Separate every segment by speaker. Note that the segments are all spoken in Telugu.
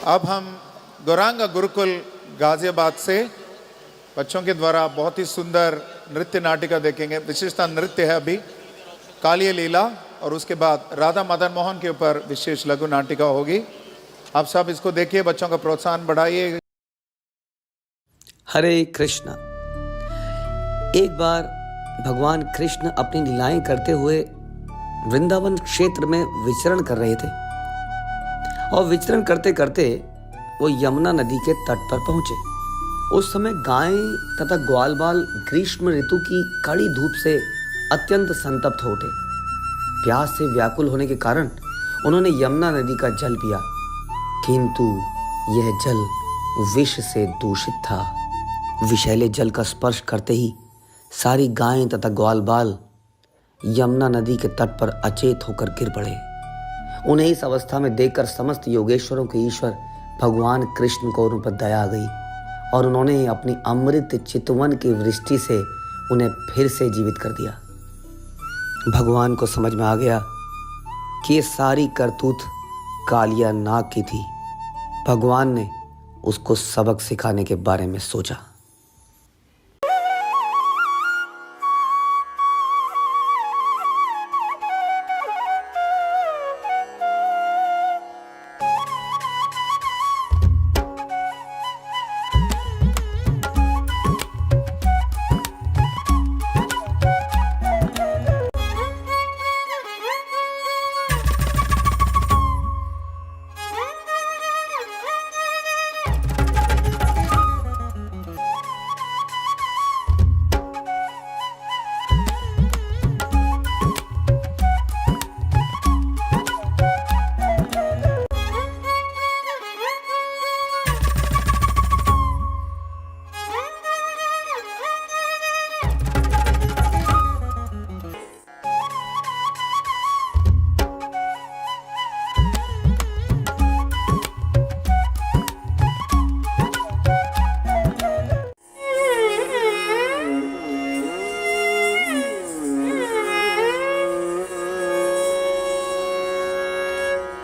Speaker 1: अब हम गौरांगा गुरुकुल गाजियाबाद से बच्चों के द्वारा बहुत ही सुंदर नृत्य नाटिका देखेंगे। विशेषता नृत्य है अभी कालिया लीला, और उसके बाद राधा मदन मोहन के ऊपर विशेष लघु नाटिका होगी। आप सब इसको देखिए, बच्चों का प्रोत्साहन बढ़ाइए।
Speaker 2: हरे कृष्ण। एक बार भगवान कृष्ण अपनी लीलाएं करते हुए वृंदावन क्षेत्र में विचरण कर रहे थे और विचरण करते करते वो यमुना नदी के तट पर पहुंचे। उस समय गाय तथा ग्वालबाल ग्रीष्म ऋतु की कड़ी धूप से अत्यंत संतप्त हो उठे। प्यास से व्याकुल होने के कारण उन्होंने यमुना नदी का जल पिया, किंतु यह जल विष से दूषित था। विषैले जल का स्पर्श करते ही सारी गायें तथा ग्वालबाल यमुना नदी के तट पर अचेत होकर गिर पड़े। उन्हें इस अवस्था में देखकर समस्त योगेश्वरों के ईश्वर भगवान कृष्ण को उन पर दया आ गई और उन्होंने अपनी अमृत चितवन की वृष्टि से उन्हें फिर से जीवित कर दिया। भगवान को समझ में आ गया कि ये सारी करतूत कालिया नाग की थी। भगवान ने उसको सबक सिखाने के बारे में सोचा।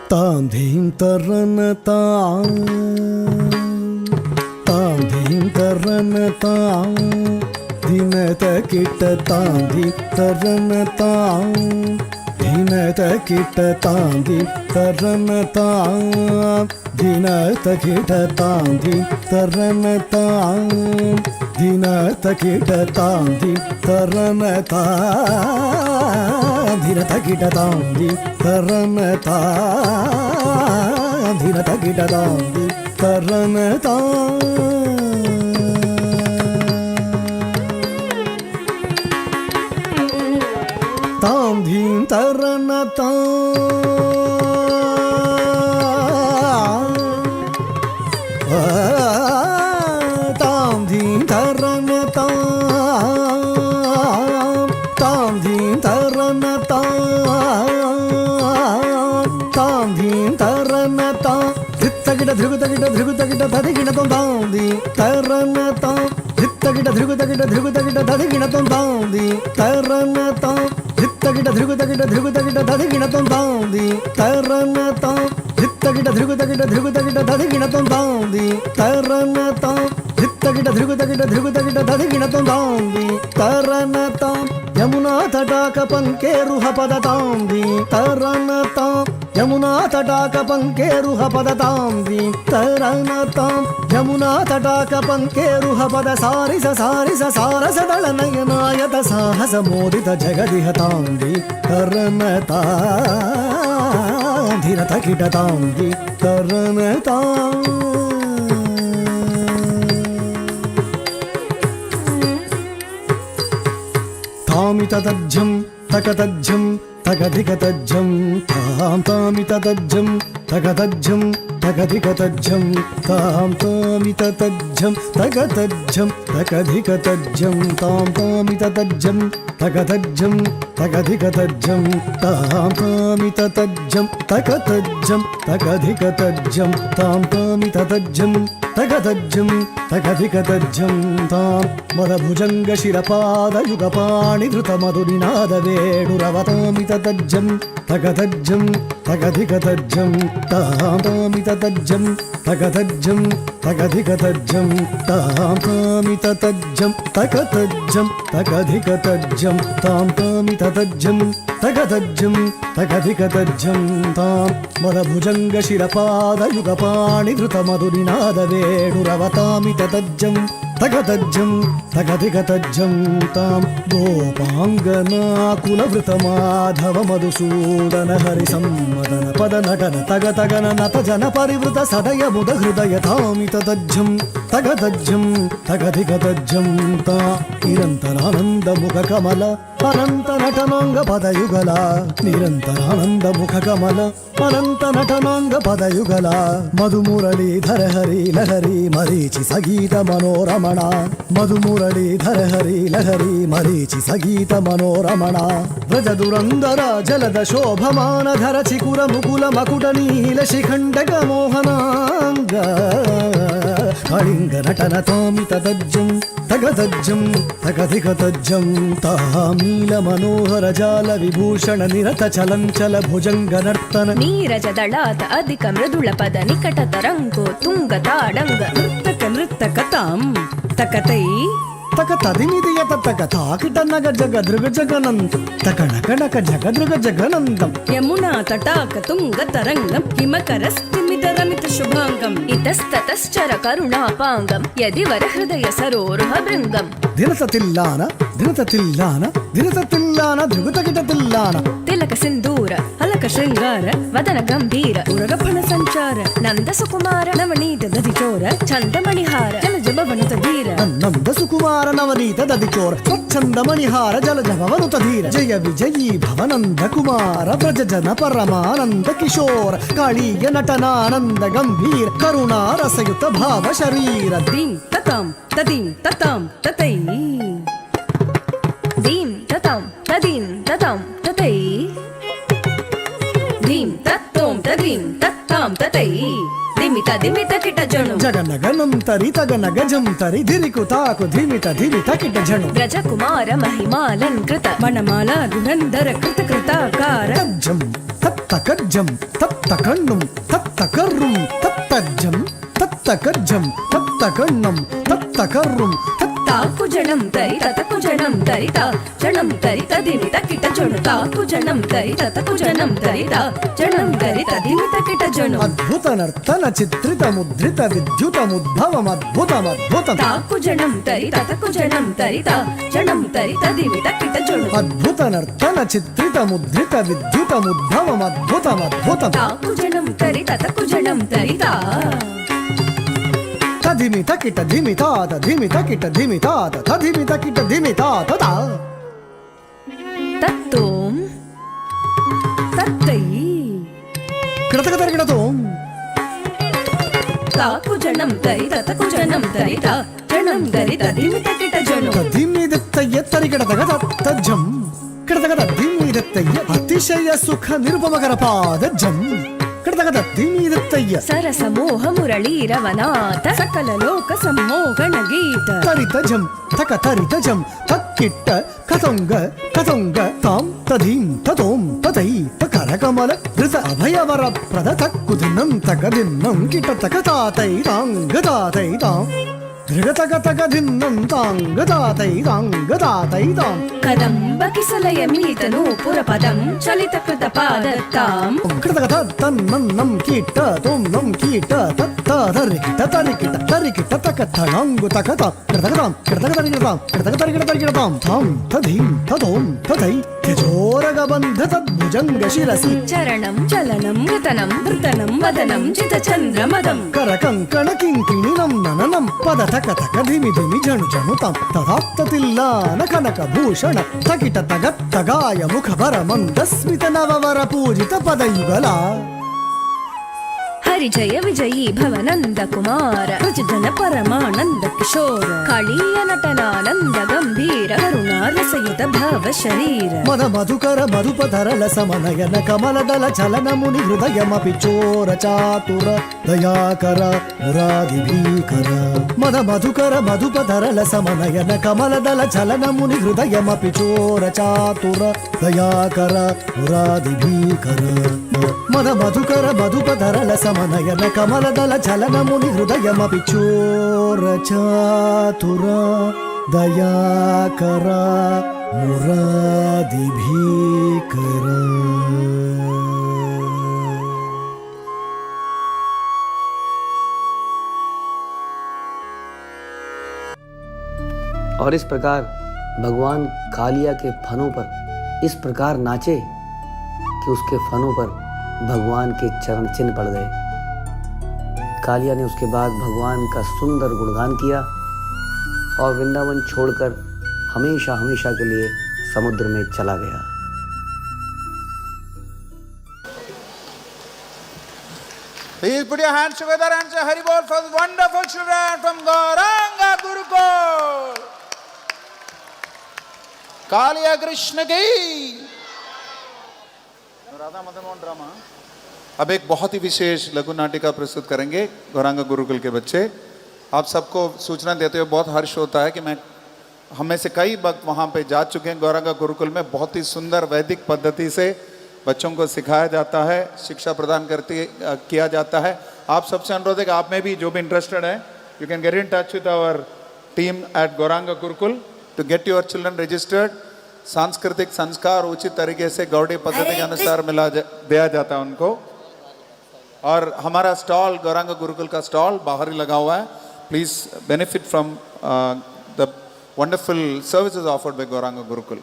Speaker 3: तां धीं तरन तां, तां धीं तरन तां, धीन तकिट तां धी तरन तां, धीन तकिट तां धी तरन तां, धीन तकिट तां धी तरन तां, धीन तकिट तां धी तरन तां, धीन तकिट तां धी तरन तां, धीन तकिट तां धी तरन तां। तां धीं तरन तां, तां धीं तरन तां, तां धीं तरन तां, तां धीं तरन तां, धित्तकिट ध्रुगुतकिट ध्रुगुतकिट धधिकिट तां धी तरन तां, धित्तकिट ध्रुगुतकिट ध्रुगुतकिट धधिकिट तां धी तरन तां, धित्तकिट ध्रुगुतकिट ध्रुगुतकिट धधिकिट तां धी तरन तां, धित्तकिट ध्रुगुतकिट ध्रुगुतकिट धधिकिट तां धी तरन तां, धित्तकिट ध्रुगुतकिट ध्रुगुतकिट धधिकिट तां धी तरन तां, यमुना तटाक पंकेरुह पद तां धी तरन तां, यमुना तटाक पंकेरुह पद तां धी तरन तां, यमुना तटाक पंकेरुह पद सारिस सारिस सारस दल नयनायत साहस मोदित जगदिह तां धी तरन तां, धीर तकिट तां धी तरन तां। तामिततज्जं तकतज्जं तकधिकतज्जं, तां तामिततज्जं तकतज्जं तकधिकतज्जं, तां तामिततज्जं तकतज्जं तकधिकतज्जं, तां तामिततज्जं तकतज्जं तकधिकतज्जं, तां तामिततज्जं तकतज्जं तकधिकतज्जं, तां तामिततज्जं తగదజ్జం తగధికతజ్జం తాం మదభుజంగ శిరపాదయుగపాణి ధృతమధునినాద వేణురవతామి తతజ్జం తగదజ్జం తగధికతజ్జం తామి తతజ్జం తగదజ్జం తగధికతజ్జం తామి తతజ్జం తగతజ్జం తగధికతజ్జం తామి తతజ్జం తగదజ్జం తగధికతజ్జం తాం మదభుజంగ శిరపాదయుగపాణి ధృతమధునినాద వేణురవతామి తతజ్జం తగదజ్జం తగధికతజ్జం తాం గోపాంగనాకులవృతమాధవ మధుసూదన హరి సమ్మదన పద నటన తగ తగన నత జన పరివృత సదయ ముద హృదయ తామి తతజ్జం తగదజ్జం తగధికతజ్జం తా నిరంతరానంద ముఖ కమల అనంత నటనాంగ పదయుగల నిరంతరానంద ముఖ కమల అనంత నటనాంగ పదయుగల మధుమురళీధర హరి లహరి మరీచి సగీత మనోరమణ మధుమురళీధర హరి లహరి మరీచి సగీత మనోరమణ వ్రజ దురందర జలద శోభమాన ధర చికుర ముకుల మకుట నీల శిఖండక మోహనాంగ కళింగ నటన తామి తదజ్జం తగదజ్జం తగధికతజ్జం తామీల మనోహర జాల విభూషణ నిరత చలంచల భుజంగ నర్తన
Speaker 4: నీరజ దళాత అధిక మృదుల పద నికట తరంగో తుంగ తాడంగ నృత్తక నృత్తక తాం తకతై
Speaker 3: తక తదినిదియత తక తాకిట నగ జగ దృగ జగనంతం తక నక నక జగ దృగ జగనంతం
Speaker 4: యమునా తటాక తుంగ తరంగం హిమకరస్తిమిత రమిత శుభాంగం ఇతస్తతశ్చర కరుణాపాంగం యది వర హృదయ సరోరుహ బృంగం
Speaker 3: దినత తిల్లాన దినత తిల్లాన దినత తిల్లాన దృగుతకిట తిల్లాన
Speaker 4: తిలక సింధూర అలక శృంగార వదన గంభీర ఉరగఫణ సంచార నంద సుకుమార నవనీత దధి చోర చందమణిహార జల జబవనుత ధీర
Speaker 3: నంద సుకుమార నవనీత దది చోర స్వచ్ఛంద మణిహార జల జగవనుత ధీర జయ విజయీ భవనంద కుమార వ్రజ జన పరమానంద కిశోర కాళీయ నటనానంద గంభీర కరుణా రసయుత భావ శరీర
Speaker 4: దీం తతాం తదీం తతాం తతై దీం తతాం తదీం తతాం తతై దీం తత్తోం తదీం తత్తాం తతై దిమిత దిమిత కిట జణు
Speaker 3: జగనగనం తరి తగన గజం తరి ధిరికు తాకు ధిమిత ధిమిత కిట జణు
Speaker 4: బ్రజ కుమార మహిమాలంకృత వనమాల దురంధర కృత కృతాకార
Speaker 3: కజ్జం తత్త కజ్జం తత్త కన్నుం తత్త కర్రుం తత్తజ్జం తత్త కజ్జం తత్త కన్నం తత్త కర్రుం
Speaker 4: తాకు జనం తరి తతకు జనం తరిత జనం తరి తదిమిత కిట జణు తాకు జనం తరి తతకు జనం తరిత జనం తరి తదిమిత కిట జణు
Speaker 3: అద్భుత నర్తన చిత్రిత ముద్రిత విద్యుత ముద్భవం అద్భుతం అద్భుతం
Speaker 4: తాకు జనం తరి తతకు జనం తరిత జనం తరి తదిమిత కిట జణు
Speaker 3: అద్భుత నర్తన చిత్రిత ముద్రిత విద్యుత ముద్భవం అద్భుతం అద్భుతం
Speaker 4: తాకు జనం తరి తతకు జనం తరిత
Speaker 3: తధిమిత కిట ధిమితాత ధిమిత కిట ధిమితాత తధిమిత కిట ధిమితాత తా
Speaker 4: తత్తోం తత్తై
Speaker 3: కిడతక తరిగిడతోం
Speaker 4: తాకు జనం తరి తతకు జనం తరిత జనం తరి తదిమిత కిట జణు
Speaker 3: తదిమిదత్తయ్య తరిగిడతగ తజ్జం కిడతగ తదిమిదత్తయ్య అతిశయ సుఖ నిరుపమకర పాదజం కిడతగ తదిమిదత్తయ్య
Speaker 4: సరస మోహ మురళీ రవనాథ సకల లోక సమ్మోహన గీత
Speaker 3: తరితజం తక తరితజం తక్కిట్ట కతంగ కతంగ తాం తధీం తతోం తతై తకరకమల ధృత అభయవర ప్రద తక్కు దిన్నం తక దిన్నం కిట తక తాతై తాంగ తాతై తాం ధృగతక తక దిన్నం తాంగ తాతై తాంగ తాతై తాం
Speaker 4: కదంబ కిసలయ మీత నూపుర పదం చలిత కృత పాదత్తాం
Speaker 3: కృతగత తన్నం కీట తోం నం కీట తత్త ధరికిట తరికిట తరికిట తక తణంగు తకత కృతగతాం కృతగ తరిగిడతాం కృతగ తరిగిడ తరిగిడతాం తాం తధీం తతోం తతై త్యజోరగ బంధ తద్భుజంగ శిరసి
Speaker 4: చరణం చలనం గతనం నృతనం వదనం చిత చంద్రమదం
Speaker 3: కరకంకణ కింకిణినం నననం పద తక తక ధిమి ధిమి జణు జణుతాం తదాప్త తిల్లాన కనక భూషణ తకిట తగత్తగాయ ముఖ వర మందస్మిత నవవర పూజిత పదయుగల
Speaker 4: హరి జయ విజయీ భవనంద కుమార జన పరమానంద కిశోర కళీయ నటనానంద గంభీర కరుణారసయుత భావ శరీర
Speaker 3: మద మధుకర మధుపధరల సమనయన కమలదల చలనముని హృదయమపి చోర చాతుర దయాకర మురాది భీకర మద మధుకర మధుపధరల సమనయన కమలదల చలనముని హృదయమపి చోర చాతుర దయాకర మురాది భీకర మద మధుకర మధుపధరల సమనయన కమలదల చలనముని హృదయమపి చోర చాతుర దయాకర మురాది భీకర.
Speaker 2: और इस प्रकार भगवान कालिया के फनों पर इस प्रकार नाचे कि उसके फनों पर भगवान के चरण चिन्ह पड़ गए। कालिया ने उसके बाद भगवान का सुंदर गुणगान किया और वृंदावन छोड़कर हमेशा हमेशा के लिए समुद्र में चला गया।
Speaker 1: Please put your hands together and say Hari Bol for the wonderful children from Gauranga Gurukul. Kaliya Krishna की राधा मदन मोहन ड्रामा अब एक बहुत ही विशेष लघु नाटिका प्रस्तुत करेंगे गौरांगा गुरुकुल के बच्चे। आप सबको सूचना देते हुए बहुत हर्ष होता है कि मैं हम में से कई वक्त वहाँ पे जा चुके हैं। गौरांगा गुरुकुल में बहुत ही सुंदर वैदिक पद्धति से बच्चों को सिखाया जाता है, शिक्षा प्रदान किया जाता है। आप सबसे अनुरोध है कि आप में भी जो भी इंटरेस्टेड है, you can get in touch with our team at Gauranga Gurukul to get your children registered. सांस्कृतिक संस्कार उचित तरीके से गौड़ी पद्धति के अनुसार दिया जाता है उनको। और हमारा स्टॉल गौरांगा गुरुकुल का स्टॉल बाहर ही लगा हुआ है। Please benefit from the wonderful services offered by Gauranga Gurukul.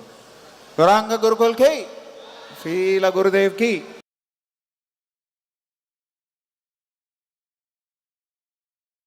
Speaker 1: Gauranga Gurukul की श्रील गुरुदेव की